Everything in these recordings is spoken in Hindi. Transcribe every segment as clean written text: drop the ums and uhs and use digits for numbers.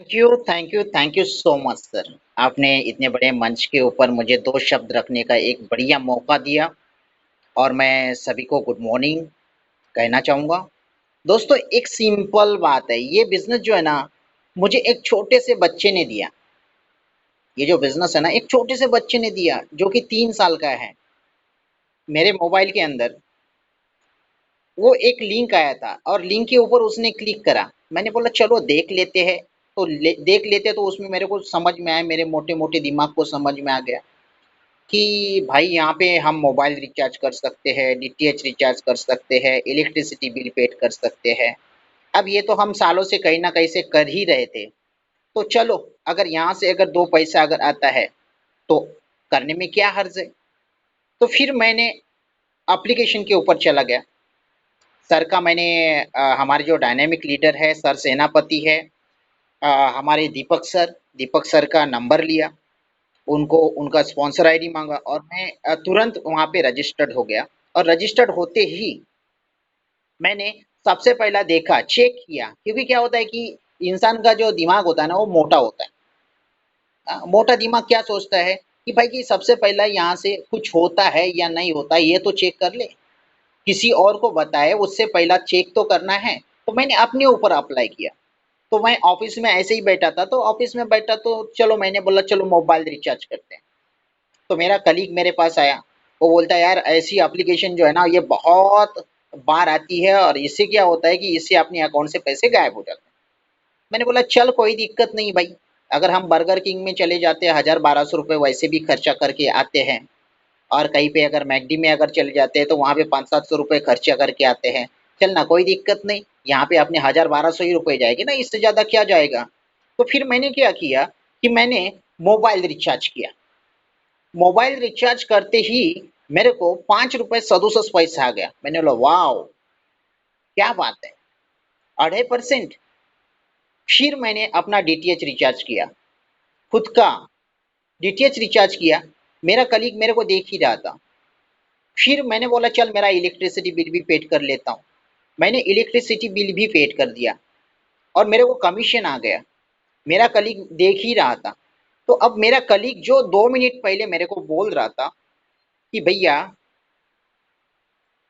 Thank you so much sir. आपने इतने बड़े मंच के ऊपर मुझे 2 शब्द रखने का एक बढ़िया मौका दिया और मैं सभी को गुड मॉर्निंग कहना चाहूँगा। दोस्तों एक सिंपल बात है, ये बिज़नेस जो है ना, मुझे एक छोटे से बच्चे ने दिया। ये जो बिज़नेस है ना, एक छोटे से बच्चे ने दिया जो कि 3 साल का है। मेरे मोबाइल के अंदर वो एक लिंक आया था और लिंक के ऊपर उसने क्लिक करा। मैंने बोला चलो देख लेते हैं, तो देख लेते तो उसमें मेरे को समझ में आया, मेरे मोटे-मोटे दिमाग को समझ में आ गया कि भाई यहाँ पे हम मोबाइल रिचार्ज कर सकते हैं, डीटीएच रिचार्ज कर सकते हैं, इलेक्ट्रिसिटी बिल पेड कर सकते हैं। अब ये तो हम सालों से कहीं न कहीं से कर ही रहे थे। तो चलो अगर यहाँ से अगर 2 पैसा अगर आता है, तो करने में क्या हर्ज है? तो फिर मैंने एप्लीकेशन के ऊपर चला गया। सर का मैंने हमारे जो डायनामिक लीडर है सर सेनापति है, अ, हमारे दीपक सर का नंबर लिया, उनको उनका स्पॉन्सर आईडी मांगा और मैं तुरंत वहाँ पे रजिस्टर्ड हो गया। और रजिस्टर्ड होते ही मैंने सबसे पहला देखा, चेक किया, क्योंकि क्या होता है कि इंसान का जो दिमाग होता है ना वो मोटा होता है। मोटा दिमाग क्या सोचता है कि भाई कि सबसे पहला यहाँ से कुछ होता है या नहीं होता ये तो चेक कर ले, किसी और को बताए उससे पहला चेक तो करना है। तो मैंने अपने ऊपर अप्लाई किया। तो मैं ऑफिस में ऐसे ही बैठा था, तो ऑफिस में बैठा तो चलो मैंने बोला चलो मोबाइल रिचार्ज करते हैं। तो मेरा कलीग मेरे पास आया, वो बोलता है यार ऐसी एप्लीकेशन जो है ना ये बहुत बार आती है और इससे क्या होता है कि इससे अपने अकाउंट से पैसे गायब हो जाते हैं। मैंने बोला चल कोई दिक्कत नहीं भाई, अगर हम बर्गर किंग में चले जाते हैं 1000-1200 रुपये वैसे भी खर्चा करके आते हैं, और कहीं पे अगर मैकडी में अगर चले जाते हैं तो वहाँ पे 500-700 रुपये खर्चा करके आते हैं। चल ना कोई दिक्कत नहीं, यहाँ पे अपने 1000-1200 ही रुपये जाएंगे ना, इससे ज़्यादा क्या जाएगा। तो फिर मैंने क्या किया कि मैंने मोबाइल रिचार्ज किया। मोबाइल रिचार्ज करते ही मेरे को 5 रुपये 67 पैसे आ गया। मैंने बोला वाह क्या बात है, 2.5%। फिर मैंने अपना डीटीएच रिचार्ज किया, खुद का डीटीएच रिचार्ज किया। मेरा कलीग मेरे को देख ही रहा था। फिर मैंने बोला चल मेरा इलेक्ट्रिसिटी बिल भी पेड कर लेता हूँ। मैंने इलेक्ट्रिसिटी बिल भी पेड कर दिया और मेरे को कमीशन आ गया। मेरा कलीग देख ही रहा था। तो अब मेरा कलीग जो 2 मिनट पहले मेरे को बोल रहा था कि भैया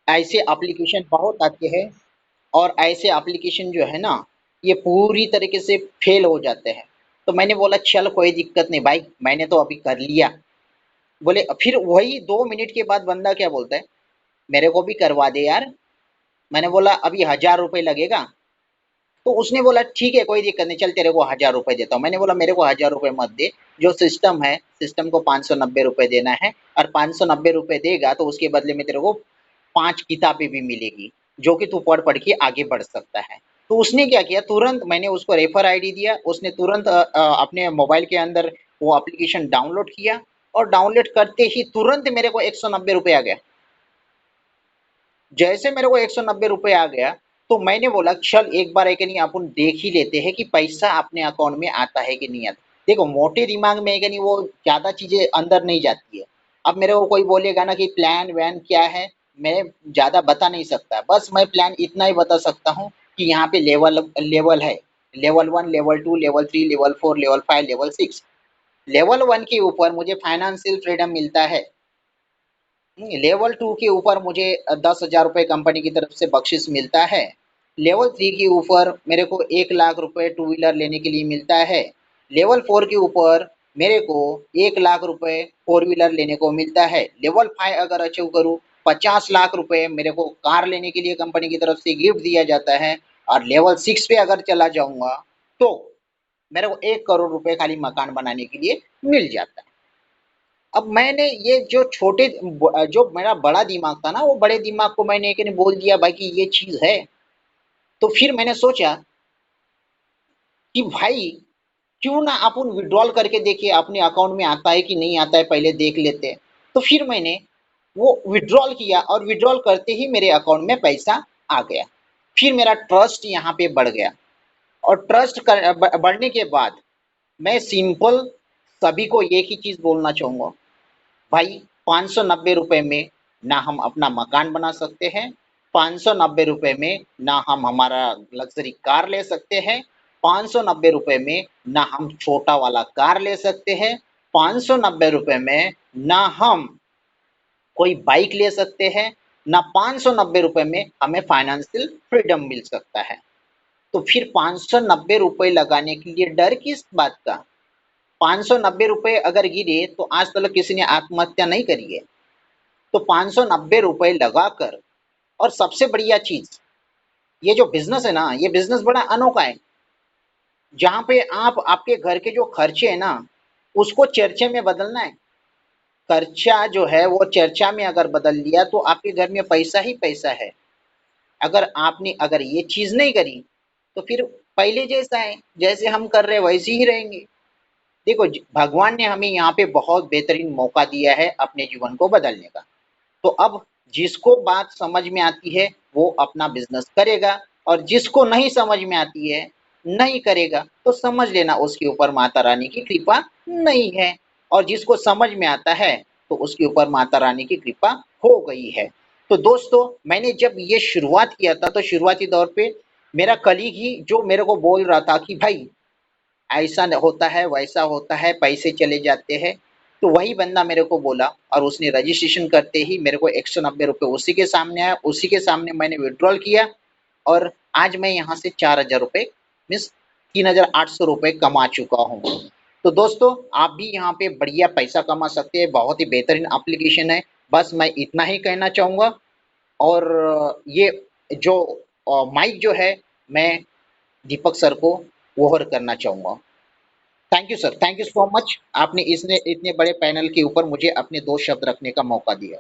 ऐसे एप्लीकेशन बहुत आते हैं और ऐसे एप्लीकेशन जो है ना ये पूरी तरीके से फेल हो जाते हैं। तो मैंने बोला चल कोई दिक्कत नहीं भाई, मैंने तो अभी कर लिया। बोले फिर वही 2 मिनट के बाद बंदा क्या बोलता है, मेरे को भी करवा दे यार। मैंने बोला अभी 1000 रुपये लगेगा। तो उसने बोला ठीक है कोई दिक्कत नहीं, चल तेरे को 1000 रुपये देता हूँ। मैंने बोला मेरे को 1000 रुपये मत दे, जो सिस्टम है सिस्टम को 590 रुपये देना है, और 590 रुपये देगा तो उसके बदले में तेरे को 5 किताबें भी मिलेगी जो कि तू पढ़ पढ़ के आगे बढ़ सकता है। तो उसने क्या किया, तुरंत मैंने उसको रेफर आईडी दिया, उसने तुरंत अपने मोबाइल के अंदर वो एप्लीकेशन डाउनलोड किया और डाउनलोड करते ही तुरंत मेरे को 190 रुपये आ गया। जैसे मेरे को 190 रुपये आ गया, तो मैंने बोला चल एक बार एक नहीं अपन देख ही लेते हैं कि पैसा अपने अकाउंट में आता है कि नहीं आता। देखो मोटे दिमाग में है कि नहीं वो ज्यादा चीजें अंदर नहीं जाती है। अब मेरे को कोई बोलेगा ना कि प्लान वैन क्या है, मैं ज्यादा बता नहीं सकता, बस मैं प्लान इतना ही बता सकता हूँ कि यहाँ पे लेवल लेवल है, level 1 level 2 level 3 level 4 level 5 level 6। Level 1 के ऊपर मुझे फाइनेंशियल फ्रीडम मिलता है। लेवल 2 के ऊपर मुझे 10,000 रुपये कंपनी की तरफ से बख्शिश मिलता है। लेवल 3 के ऊपर मेरे को 1 लाख रुपये टू व्हीलर लेने के लिए मिलता है। लेवल 4 के ऊपर मेरे को 1 लाख रुपये फोर व्हीलर लेने को मिलता है। लेवल 5 अगर अचीव करूँ 50 लाख रुपये मेरे को कार लेने के लिए कंपनी की तरफ से गिफ्ट दिया जाता है। और लेवल 6 पे अगर चला जाऊँगा तो मेरे को 1 करोड़ रुपये खाली मकान बनाने के लिए मिल जाता है। अब मैंने ये जो जो मेरा बड़ा दिमाग था ना वो बड़े दिमाग को मैंने एक ने बोल दिया भाई कि ये चीज है। तो फिर मैंने सोचा कि भाई क्यों ना अपन विड्रॉल करके देखिए अपने अकाउंट में आता है कि नहीं आता है, पहले देख लेते हैं। तो फिर मैंने वो विड्रॉल किया और विड्रॉल करते ही मेरे अकाउंट में पैसा आ गया। फिर मेरा ट्रस्ट यहाँ पे बढ़ गया। और बढ़ने के बाद मैं सिंपल सभी को एक ही चीज बोलना चाहूंगा, भाई 590 रुपये में ना हम अपना मकान बना सकते हैं, 590 रुपये में ना हम हमारा लग्जरी कार ले सकते हैं, ₹590 में ना हम छोटा वाला कार ले सकते हैं, ₹590 में ना हम कोई बाइक ले सकते हैं, ना ₹590 में हमें फाइनेंशियल फ्रीडम मिल सकता है। तो फिर ₹590 लगाने के लिए डर किस बात का? ₹590 अगर गिरे तो आज तक किसी ने आत्महत्या नहीं करी है। तो ₹590 लगाकर, और सबसे बढ़िया चीज़, ये जो बिज़नेस है ना, ये बिज़नेस बड़ा अनोखा है। जहाँ पे आप आपके घर के जो खर्चे हैं ना, उसको चर्चे में बदलना है। खर्चा जो है वो चर्चा में अगर बदल लिया तो आपके घर में पैसा ही पैसा है। अगर ये चीज़ नहीं करी तो फिर पहले जैसा है, जैसे हम कर रहे हैं वैसे ही रहेंगे। देखो भगवान ने हमें यहाँ पे बहुत बेहतरीन मौका दिया है अपने जीवन को बदलने का। तो अब जिसको बात समझ में आती है वो अपना बिजनेस करेगा, और जिसको नहीं समझ में आती है, नहीं करेगा, तो समझ लेना उसके ऊपर माता रानी की कृपा नहीं है। और जिसको समझ में आता है तो उसके ऊपर माता रानी की कृपा हो गई है। तो दोस्तों, मैंने जब ये शुरुआत किया था तो शुरुआती दौर पे मेरा कलीग ही जो मेरे को बोल रहा था कि भाई ऐसा होता है, वैसा होता है, पैसे चले जाते हैं। तो वही बंदा मेरे को बोला, और उसने रजिस्ट्रेशन करते ही मेरे को ₹190 उसी के सामने आया, उसी के सामने मैंने विथड्रॉल किया, और आज मैं यहाँ से ₹4000 मीन्स ₹3800 कमा चुका हूँ। तो दोस्तों, आप भी यहाँ पे बढ़िया पैसा कमा सकते हैं, बहुत ही बेहतरीन एप्लीकेशन है। बस मैं इतना ही कहना चाहूँगा। और ये जो माइक जो है, मैं दीपक सर को ओवर करना चाहूँगा। Thank you sir, thank you so much. आपने इसने इतने बड़े पैनल के ऊपर मुझे अपने 2 शब्द रखने का मौका दिया।